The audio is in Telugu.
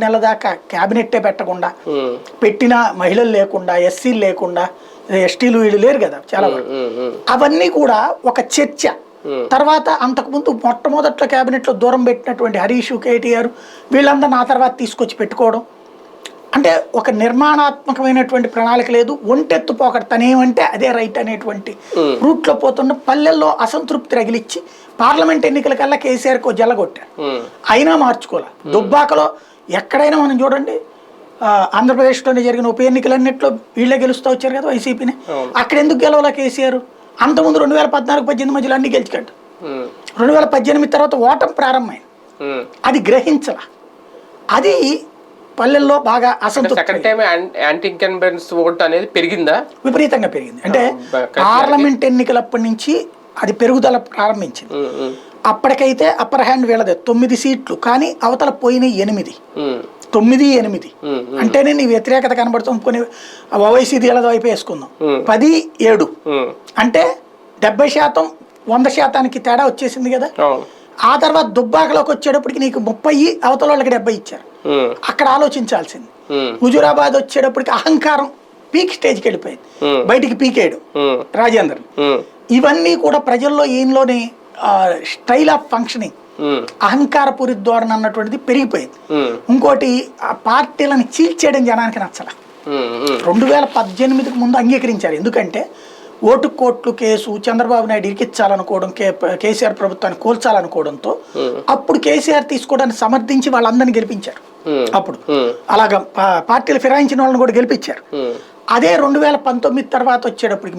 నెల దాకా క్యాబినెట్టే పెట్టకుండా పెట్టిన మహిళలు లేకుండా ఎస్సీలు లేకుండా ఎస్టీలు వీళ్ళు లేరు కదా చాలా అవన్నీ కూడా ఒక చర్చ తర్వాత అంతకుముందు మొట్టమొదట్లో క్యాబినెట్లో దూరం పెట్టినటువంటి హరీష్ కేటీఆర్ వీళ్ళందరూ నా తర్వాత తీసుకొచ్చి పెట్టుకోవడం అంటే ఒక నిర్మాణాత్మకమైనటువంటి ప్రణాళిక లేదు ఒంటెత్తు పోకడ తనేమంటే అదే రైట్ అనేటువంటి రూట్లో పోతున్న పల్లెల్లో అసంతృప్తి రగిలిచ్చి పార్లమెంట్ ఎన్నికల కల్లా కేసీఆర్కి జల్లగొట్టారు అయినా మార్చుకోలే దుబ్బాకలో ఎక్కడైనా మనం చూడండి ఆంధ్రప్రదేశ్లోనే జరిగిన ఉప ఎన్నికలన్నింటిలో వీళ్ళే గెలుస్తూ వచ్చారు కదా వైసీపీని అక్కడ ఎందుకు గెలవాలా కేసీఆర్ అంతకుముందు 2014-18 మధ్యలో అన్ని గెలిచికట్టు 2018 తర్వాత ఓటం ప్రారంభమైంది అది గ్రహించాల అది పల్లెల్లో బాగా అసంతృప్తి అనేది పెరిగిందా విపరీతంగా పెరిగింది అంటే పార్లమెంట్ ఎన్నికలప్పటి నుంచి అది పెరుగుదల ప్రారంభించింది అప్పటికైతే అప్పర్ హ్యాండ్ వీళ్ళదే 9 సీట్లు కానీ అవతల పోయినాయి 9 అంటేనే నీ వ్యతిరేకత కనబడుతుంది కొన్ని ఓవైసీ దీళ్ళ వైపు వేసుకుందాం 10-7 అంటే 70% 100% తేడా వచ్చేసింది కదా ఆ తర్వాత దుబ్బాకలోకి వచ్చేటప్పటికి నీకు 30 అవతల వాళ్ళకి 70 ఇచ్చారు అక్కడ ఆలోచించాల్సింది హుజూరాబాద్ వచ్చేటప్పటికి అహంకారం పీక్ స్టేజ్కి వెళ్ళిపోయింది బయటికి పీకేయడం రాజేందర్ ఇవన్నీ కూడా ప్రజల్లో ఈయనలోని స్టైల్ ఆఫ్ ఫంక్షనింగ్ అహంకారపూరిత ధోరణి అన్నటువంటిది పెరిగిపోయింది ఇంకోటి ఆ పార్టీలను చీల్చేయడం జనానికి నచ్చల 2018కు ముందు అంగీకరించారు ఎందుకంటే ఓటు కోట్లు కేసు చంద్రబాబు నాయుడు ఇరికించాలనుకోవడం కేసీఆర్ ప్రభుత్వాన్ని కూల్చాలనుకోవడంతో అప్పుడు కేసీఆర్ తీసుకోవడానికి సమర్థించి వాళ్ళందరినీ గెలిపించారు అప్పుడు అలాగా పార్టీలు ఫిరాయించిన వాళ్ళని కూడా గెలిపించారు అదే 2019 తర్వాత వచ్చేటప్పటికి